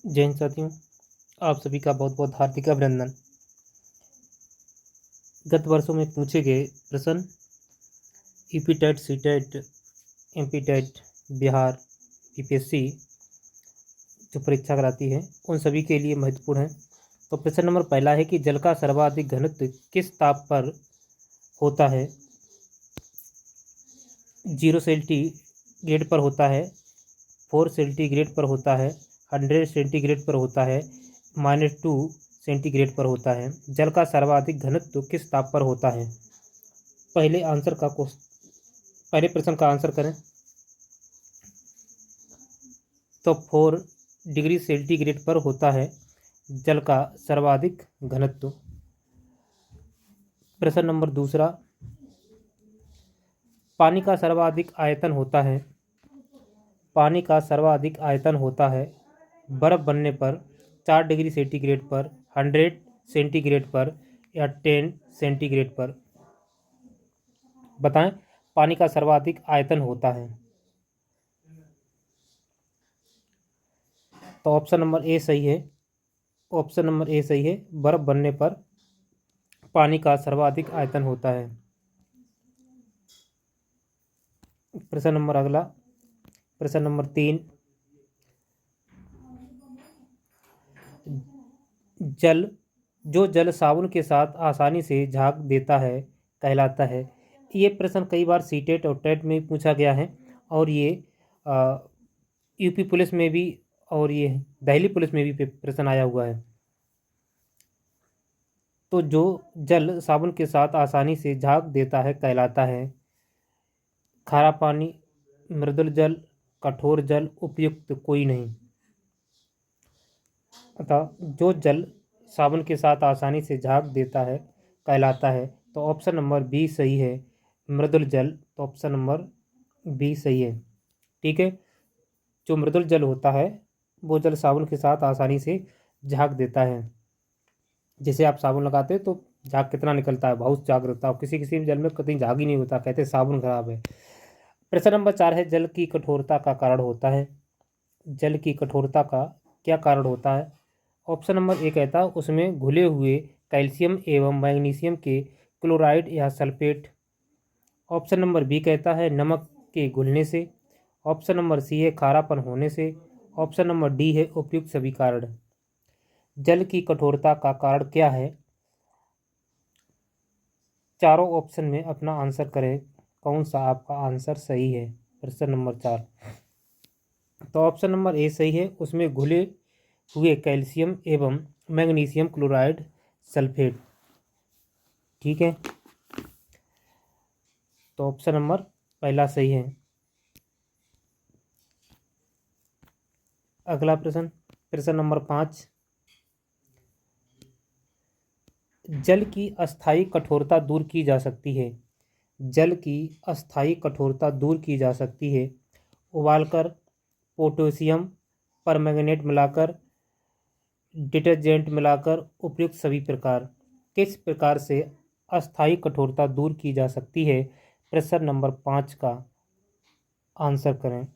जय हिंद साथियों, आप सभी का बहुत बहुत हार्दिक अभिनंदन। गत वर्षों में पूछे गए प्रश्न UP TET, C TET, MP TET, Bihar, UPSC जो परीक्षा कराती है उन सभी के लिए महत्वपूर्ण है। तो प्रश्न नंबर पहला है कि जल का सर्वाधिक घनत्व किस ताप पर होता है? 0 सेंटीग्रेड पर होता है, 4 सेंटीग्रेड पर होता है, 100 सेंटीग्रेड पर होता है, -2 सेंटीग्रेड पर होता है। जल का सर्वाधिक घनत्व किस ताप पर होता है? पहले प्रश्न का आंसर करें तो 4 डिग्री सेंटीग्रेड पर होता है जल का सर्वाधिक घनत्व। प्रश्न नंबर दूसरा, पानी का सर्वाधिक आयतन होता है बर्फ बनने पर 4 डिग्री सेंटीग्रेड पर, 100 सेंटीग्रेड पर या 10 सेंटीग्रेड पर। बताएं, पानी का सर्वाधिक आयतन होता है तो ऑप्शन नंबर ए सही है। बर्फ बनने पर पानी का सर्वाधिक आयतन होता है। प्रश्न नंबर 3, जल साबुन के साथ आसानी से झाग देता है कहलाता है। ये प्रश्न कई बार सीटेट और टेट में पूछा गया है और ये यूपी पुलिस में भी और ये दिल्ली पुलिस में भी प्रश्न आया हुआ है। तो जो जल साबुन के साथ आसानी से झाग देता है कहलाता है खारा पानी, मृदुल जल, कठोर जल, उपयुक्त कोई नहीं। अतः जो जल साबुन के साथ आसानी से झाग देता है कहलाता है तो ऑप्शन नंबर बी सही है, मृदुल जल। तो ऑप्शन नंबर बी सही है। ठीक है, जो मृदुल जल होता है वो जल साबुन के साथ आसानी से झाग देता है। जैसे आप साबुन लगाते हैं तो झाग कितना निकलता है, बहुत झाग रहता है। किसी किसी जल में कहीं झाग ही नहीं होता, कहते हैं साबुन खराब है। प्रश्न नंबर 4 है, जल की कठोरता का कारण होता है। जल की कठोरता का क्या कारण होता है? ऑप्शन नंबर ए कहता है उसमें घुले हुए कैल्शियम एवं मैग्नीशियम के क्लोराइड या सल्फेट। ऑप्शन नंबर बी कहता है नमक के घुलने से। ऑप्शन नंबर सी है खारापन होने से। ऑप्शन नंबर डी है उपयुक्त सभी कारण। जल की कठोरता का कारण क्या है? चारों ऑप्शन में अपना आंसर करें, कौन सा आपका आंसर सही है। प्रश्न नंबर 4, तो ऑप्शन नंबर ए सही है, उसमें घुले हुए कैल्शियम एवं मैग्नीशियम क्लोराइड सल्फेट। ठीक है, तो ऑप्शन नंबर पहला सही है। अगला प्रश्न नंबर 5, जल की अस्थायी कठोरता दूर की जा सकती है। जल की अस्थायी कठोरता दूर की जा सकती है उबालकर, पोटेशियम परमैंगनेट मिलाकर, डिटर्जेंट मिलाकर, उपयुक्त सभी प्रकार। किस प्रकार से अस्थायी कठोरता दूर की जा सकती है? प्रश्न नंबर 5 का आंसर करें।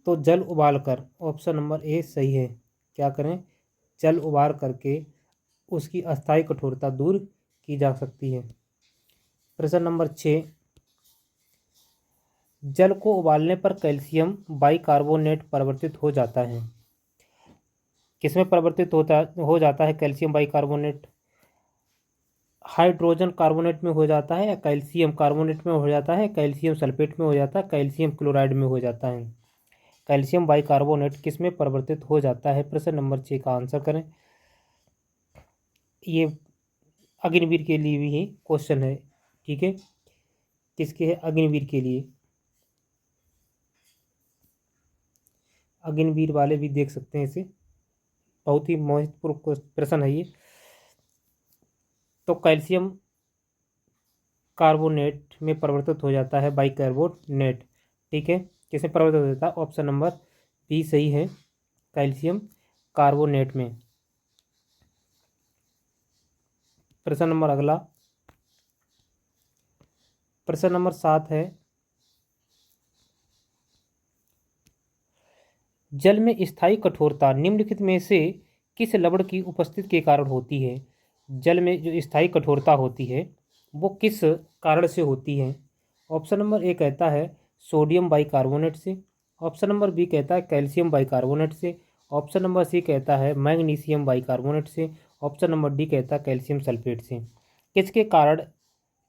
तो जल उबालकर, ऑप्शन नंबर ए सही है। क्या करें? जल उबाल करके उसकी अस्थायी कठोरता दूर की जा सकती है। प्रश्न नंबर 6, जल को उबालने पर कैल्शियम बाइकार्बोनेट परिवर्तित हो जाता है। किसमें परिवर्तित हो जाता है कैल्शियम बाइकार्बोनेट? हाइड्रोजन कार्बोनेट में हो जाता है या कैल्शियम कार्बोनेट में हो जाता है, कैल्शियम सल्फेट में हो जाता है, कैल्शियम क्लोराइड में हो जाता है? कैल्शियम बाइकार्बोनेट किस में परिवर्तित हो जाता है? प्रश्न नंबर 6 का आंसर करें। ये अग्निवीर के लिए भी ही क्वेश्चन है। ठीक है, किसके है? अग्निवीर के लिए। अग्निवीर वाले भी देख सकते हैं इसे, बहुत ही महत्वपूर्ण प्रश्न है ये। तो कैल्शियम कार्बोनेट में परिवर्तित हो जाता है बाइकार्बोनेट। ठीक है, किसमें परिवर्तित हो जाता है? ऑप्शन नंबर बी सही है, कैल्शियम कार्बोनेट में। प्रश्न नंबर अगला, प्रश्न नंबर 7 है, जल में स्थायी कठोरता निम्नलिखित में से किस लवण की उपस्थिति के कारण होती है? जल में जो स्थायी कठोरता होती है वो किस कारण से होती है? ऑप्शन नंबर ए कहता है सोडियम बाइकार्बोनेट से। ऑप्शन नंबर बी कहता है कैल्शियम बाइकार्बोनेट से। ऑप्शन नंबर सी कहता है मैग्नीशियम बाइकार्बोनेट से। ऑप्शन नंबर डी कहता है कैल्शियम सल्फेट से। किसके कारण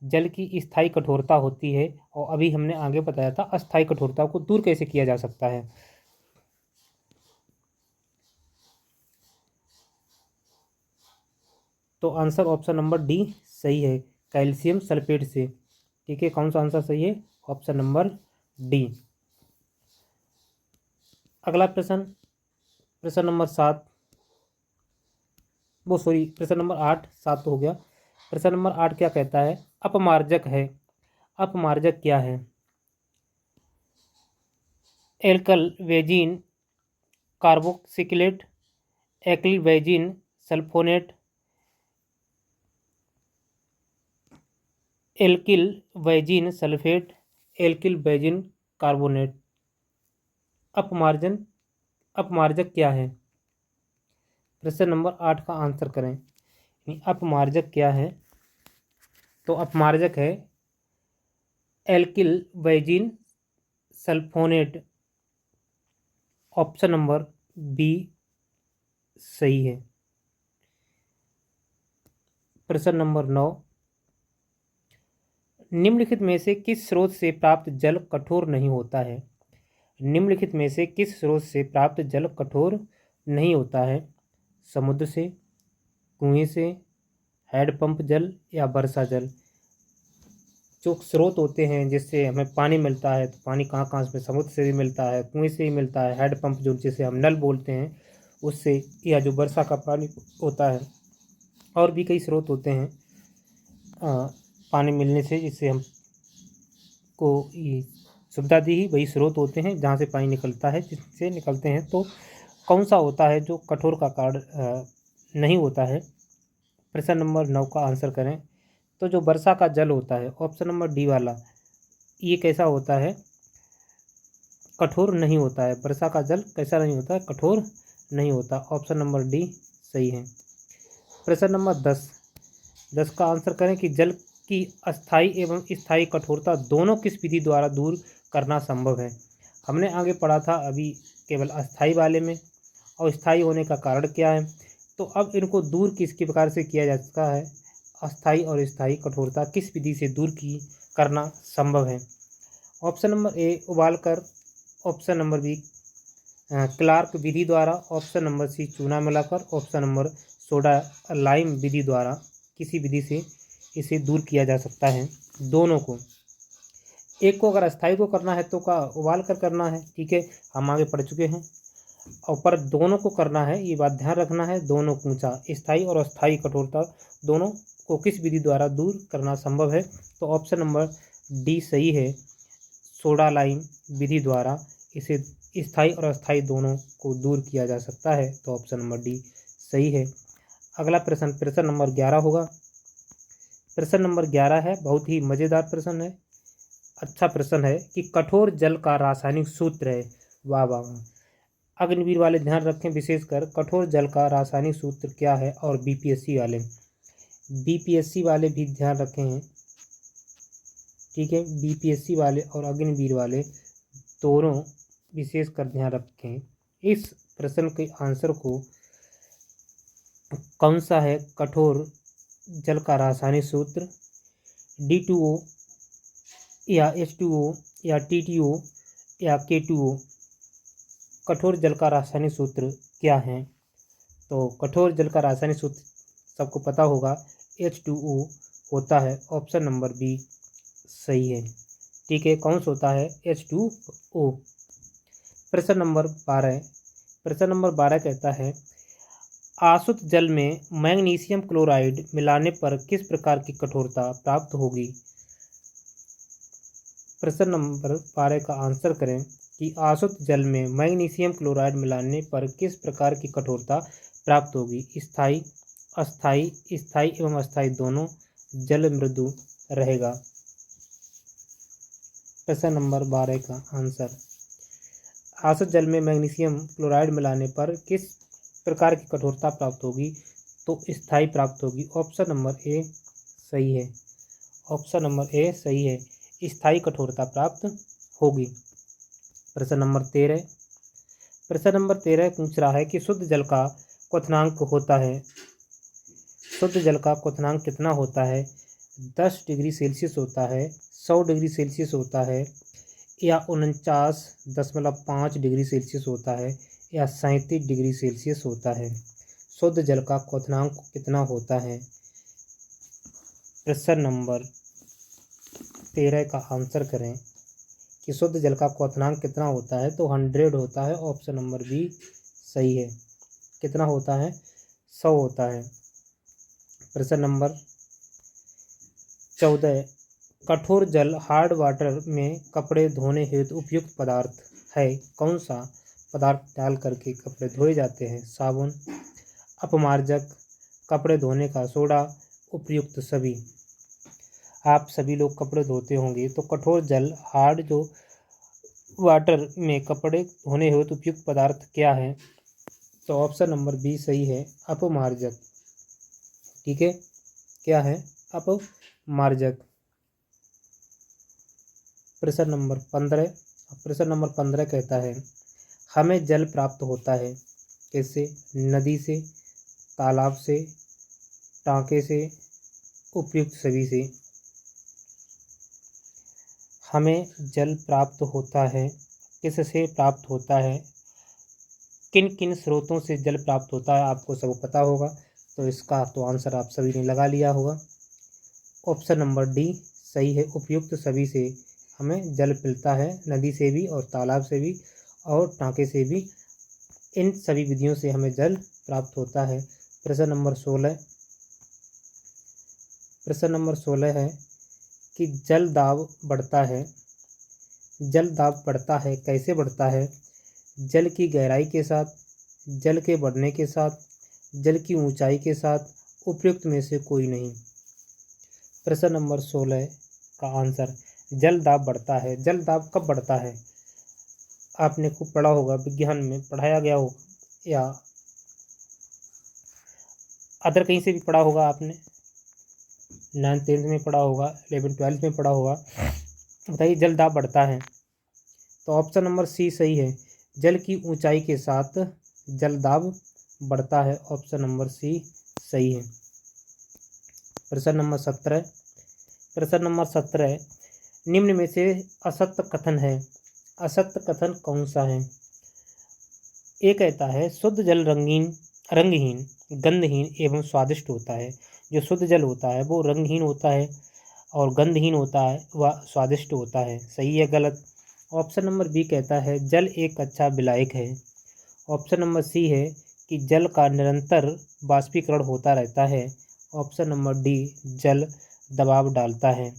जल की स्थायी कठोरता होती है? और अभी हमने आगे बताया था अस्थायी कठोरता को दूर कैसे किया जा सकता है। तो आंसर ऑप्शन नंबर डी सही है, कैल्शियम सल्फेट से। ठीक है, कौन सा आंसर सही है? Option number D. अगला प्रश्न, प्रश्न नंबर 7, वो सॉरी प्रश्न नंबर 8, 7 तो हो गया। प्रश्न नंबर 8 क्या कहता है? अपमार्जक है। अपमार्जक क्या है? Alkyl benzene carboxylate, alkyl benzene sulphonate, alkyl benzene sulphate, alkyl benzene carbonate. अपमार्जन अपमार्जक क्या है? प्रश्न नंबर 8 का आंसर करें। अपमार्जक क्या है? तो अपमार्जक है alkyl benzene sulphonate. Option number B सही है। प्रश्न नंबर 9, निम्नलिखित में से किस स्रोत से प्राप्त जल कठोर नहीं होता है? निम्नलिखित में से किस स्रोत से प्राप्त जल कठोर नहीं होता है? समुद्र से, कुएं से, हैंडपंप जल या वर्षा जल। जो स्रोत होते हैं जिससे हमें पानी मिलता है, तो पानी कहाँ कहाँ से? समुद्र से भी मिलता है, कुएं से भी मिलता है, हैंडपंप जो जिसे हम नल बोलते हैं उससे, या जो वर्षा का पानी होता है। और भी कई स्रोत होते हैं पानी मिलने से, जिससे हम को ये सुविधा दी ही वही स्रोत होते हैं जहाँ से पानी निकलता है, जिससे निकलते हैं। तो कौन सा होता है जो कठोर का कारण नहीं होता है? प्रश्न नंबर 9 का आंसर करें। तो जो वर्षा का जल होता है, ऑप्शन नंबर डी वाला, ये कैसा होता है? कठोर नहीं होता है। वर्षा का जल कैसा नहीं होता है? कठोर नहीं होता। ऑप्शन नंबर डी सही है। प्रश्न नंबर 10 का आंसर करें कि जल की अस्थायी एवं स्थायी कठोरता दोनों किस विधि द्वारा दूर करना संभव है? हमने आगे पढ़ा था अभी केवल अस्थायी वाले में, और स्थायी होने का कारण क्या है। तो अब इनको दूर किस प्रकार से किया जा सकता है? अस्थायी और स्थायी कठोरता किस विधि से दूर की करना संभव है? ऑप्शन नंबर ए उबाल कर, ऑप्शन नंबर बी क्लार्क विधि द्वारा, ऑप्शन नंबर सी चूना मिलाकर, ऑप्शन नंबर सोडा लाइम विधि द्वारा। किसी विधि से इसे दूर किया जा सकता है दोनों को। एक को अगर अस्थायी को करना है तो का उबाल कर करना है, ठीक है, हम आगे पढ़ चुके हैं। और पर दोनों को करना है, ये बात ध्यान रखना है, दोनों को ऊंचा स्थायी और अस्थायी कठोरता दोनों को किस विधि द्वारा दूर करना संभव है? तो ऑप्शन नंबर डी सही है, सोडा लाइम विधि द्वारा इसे स्थायी और अस्थायी दोनों को दूर किया जा सकता है। तो ऑप्शन नंबर डी सही है। अगला प्रश्न, प्रश्न नंबर 11 होगा। प्रश्न नंबर 11 है, बहुत ही मज़ेदार प्रश्न है, अच्छा प्रश्न है कि कठोर जल का रासायनिक सूत्र है। वाह वाह वाह। अग्निवीर वाले ध्यान रखें, विशेषकर कठोर जल का रासायनिक सूत्र क्या है। और बीपीएससी वाले भी ध्यान रखें, ठीक है, बीपीएससी वाले और अग्निवीर वाले दोनों विशेषकर ध्यान रखें। इस प्रश्न के आंसर को कौन सा है कठोर जल का रासायनिक सूत्र? D2O या H2O या TTO या K2O? कठोर जल का रासायनिक सूत्र क्या है? तो कठोर जल का रासायनिक सूत्र सबको पता होगा, H2O होता है। ऑप्शन नंबर बी सही है। ठीक है, कौन सा होता है? H2O। प्रश्न नंबर 12, प्रश्न नंबर 12 कहता है आसुत जल में मैग्नीशियम क्लोराइड मिलाने पर किस प्रकार की कठोरता प्राप्त होगी? प्रश्न नंबर 12 का आंसर करें कि आसुत जल में मैग्नीशियम क्लोराइड मिलाने पर किस प्रकार की कठोरता प्राप्त होगी? स्थायी, अस्थायी, स्थायी एवं अस्थायी दोनों, जल मृदु रहेगा। प्रश्न नंबर 12 का आंसर। आसुत जल में मैग्नीशियम क्लोराइड मिलाने पर किस प्रकार की कठोरता प्राप्त होगी? तो स्थायी प्राप्त होगी। ऑप्शन नंबर ए सही है। ऑप्शन नंबर ए सही है, स्थायी कठोरता प्राप्त होगी। प्रश्न नंबर 13। प्रश्न नंबर 13 पूछ रहा है कि शुद्ध जल का क्वथनांक होता है। शुद्ध जल का क्वथनांक कितना होता है? 10 डिग्री सेल्सियस होता है, 100 डिग्री सेल्सियस होता है, या 49.5 डिग्री सेल्सियस होता है, या 37 डिग्री सेल्सियस होता है। शुद्ध जल का क्वथनांक कितना होता है? प्रश्न नंबर 13 का आंसर करें कि शुद्ध जल का क्वथनांक कितना होता है, तो 100 होता है। ऑप्शन नंबर बी सही है। कितना होता है? 100 होता है। प्रश्न नंबर 14। कठोर जल हार्ड वाटर में कपड़े धोने हेतु उपयुक्त पदार्थ है। कौन सा पदार्थ डाल करके कपड़े धोए जाते हैं? साबुन, अपमार्जक, कपड़े धोने का सोडा, उपयुक्त सभी। आप सभी लोग कपड़े धोते होंगे, तो कठोर जल हार्ड जो वाटर में कपड़े धोने हेतु उपयुक्त पदार्थ क्या है? तो ऑप्शन नंबर बी सही है, अपमार्जक। ठीक है, क्या है? अपमार्जक। प्रश्न नंबर 15। प्रश्न नंबर 15 कहता है हमें जल प्राप्त होता है किससे? नदी से, तालाब से, टाँके से, उपयुक्त सभी से। हमें जल प्राप्त होता है किससे प्राप्त होता है? किन किन स्रोतों से जल प्राप्त होता है आपको सब पता होगा, तो इसका तो आंसर आप सभी ने लगा लिया होगा। ऑप्शन नंबर डी सही है, उपयुक्त सभी से हमें जल मिलता है, नदी से भी और तालाब से भी और टाँके से भी। इन सभी विधियों से हमें जल प्राप्त होता है। प्रश्न नंबर 16। प्रश्न नंबर 16 है कि जल दाब बढ़ता है। जल दाब बढ़ता है, कैसे बढ़ता है? जल की गहराई के साथ, जल के बढ़ने के साथ, जल की ऊंचाई के साथ, उपयुक्त में से कोई नहीं। प्रश्न नंबर 16 का आंसर जल दाब बढ़ता है। जल दाब कब बढ़ता है? आपने खूब पढ़ा होगा, विज्ञान में पढ़ाया गया हो या अदर कहीं से भी पढ़ा होगा आपने, 9th 10th में पढ़ा होगा, 11th 12th में पढ़ा होगा। बताइए जल दाब बढ़ता है, तो ऑप्शन नंबर सी सही है, जल की ऊंचाई के साथ जल दाब बढ़ता है। ऑप्शन नंबर सी सही है। प्रश्न नंबर 17। प्रश्न नंबर 17 निम्न में से असत्य कथन है। असत्य कथन कौन सा है? ये कहता है शुद्ध जल रंगहीन, गंधहीन एवं स्वादिष्ट होता है। जो शुद्ध जल होता है वो रंगहीन होता है और गंधहीन होता है, वह स्वादिष्ट होता है। सही है गलत? ऑप्शन नंबर बी कहता है जल एक अच्छा विलायक है। ऑप्शन नंबर सी है कि जल का निरंतर बाष्पीकरण होता रहता है। ऑप्शन नंबर डी जल दबाव डालता है।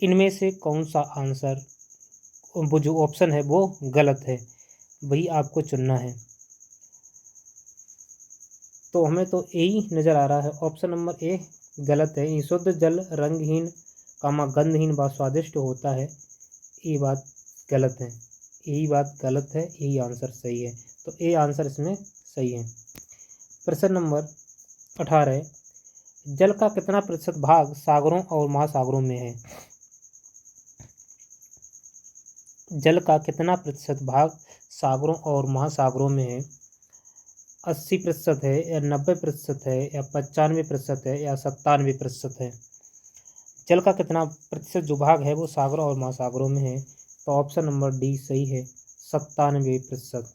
इनमें से कौन सा आंसर, वो जो ऑप्शन है वो गलत है, वही आपको चुनना है। तो हमें तो यही नज़र आ रहा है, ऑप्शन नंबर ए गलत है। शुद्ध जल रंगहीन गंधहीन व स्वादिष्ट होता है, ये बात गलत है। यही बात गलत है, यही आंसर सही है। तो ए आंसर इसमें सही है। प्रश्न नंबर 18 जल का कितना प्रतिशत भाग सागरों और महासागरों में है? जल का कितना प्रतिशत भाग सागरों और महासागरों में है? 80% है, या 90% है, या 95% है, या 97% है? जल का कितना प्रतिशत जो भाग है वो सागरों और महासागरों में है? तो ऑप्शन नंबर डी सही है, 97%।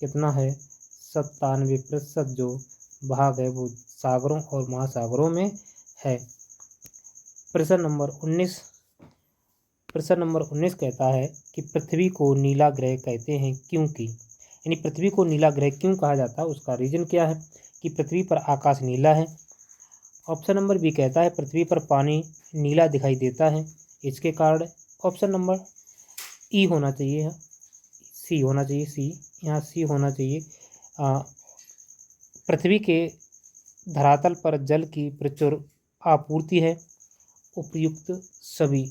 कितना है? 97% जो भाग है वो सागरों और महासागरों में है। प्रश्न नंबर 19। प्रश्न नंबर 19 कहता है कि पृथ्वी को नीला ग्रह कहते हैं क्योंकि, यानी पृथ्वी को नीला ग्रह क्यों कहा जाता है, उसका रीजन क्या है? कि पृथ्वी पर आकाश नीला है। ऑप्शन नंबर बी कहता है पृथ्वी पर पानी नीला दिखाई देता है, इसके कारण। ऑप्शन नंबर ई होना चाहिए, सी होना चाहिए, सी यहाँ सी होना चाहिए। पृथ्वी के धरातल पर जल की प्रचुर आपूर्ति है, उपयुक्त सभी।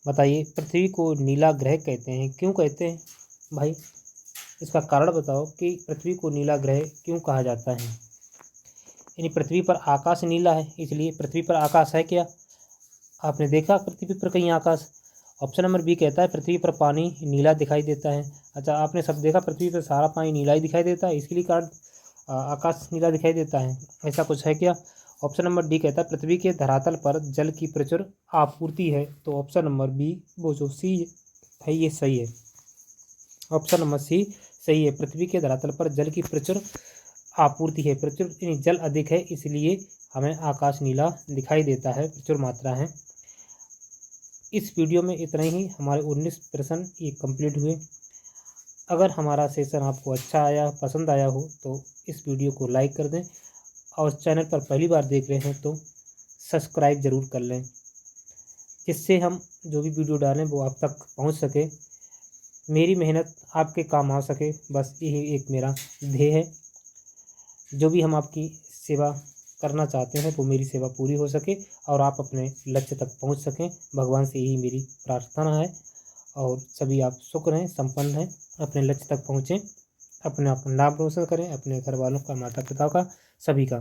बताइए पृथ्वी को नीला ग्रह कहते हैं, क्यों कहते हैं भाई? इसका कारण बताओ कि पृथ्वी को नीला ग्रह क्यों कहा जाता है। यानी पृथ्वी पर आकाश नीला है, इसलिए पृथ्वी पर आकाश है क्या? आपने देखा पृथ्वी पर कहीं आकाश? ऑप्शन नंबर बी कहता है पृथ्वी पर पानी नीला दिखाई देता है। अच्छा, आपने सब देखा पृथ्वी पर सारा पानी नीला ही दिखाई देता है, इसके लिए कारण आकाश नीला दिखाई देता है, ऐसा कुछ है क्या? ऑप्शन नंबर डी कहता है पृथ्वी के धरातल पर जल की प्रचुर आपूर्ति है। तो ऑप्शन नंबर बी, वो जो सी है, ये सही है। ऑप्शन नंबर सी सही है, पृथ्वी के धरातल पर जल की प्रचुर आपूर्ति है। प्रचुर यानी जल अधिक है, इसलिए हमें आकाश नीला दिखाई देता है, प्रचुर मात्रा है। इस वीडियो में इतना ही। हमारे 19 प्रश्न ये कंप्लीट हुए। अगर हमारा सेशन आपको अच्छा आया, पसंद आया हो तो इस वीडियो को लाइक कर दें, और चैनल पर पहली बार देख रहे हैं तो सब्सक्राइब ज़रूर कर लें, जिससे हम जो भी वीडियो डालें वो आप तक पहुंच सके, मेरी मेहनत आपके काम आ सके। बस यही एक मेरा ध्येय है। जो भी हम आपकी सेवा करना चाहते हैं वो मेरी सेवा पूरी हो सके और आप अपने लक्ष्य तक पहुंच सकें, भगवान से यही मेरी प्रार्थना है। और सभी आप सुख रहें, संपन्न रहें, अपने लक्ष्य तक पहुँचें, अपना नाम रोशन करें, अपने घर वालों का, माता पिता का, सभी का।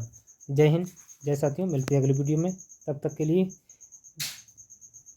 जय हिंद, जय साथियों, मिलते हैं अगले वीडियो में। तब तक के लिए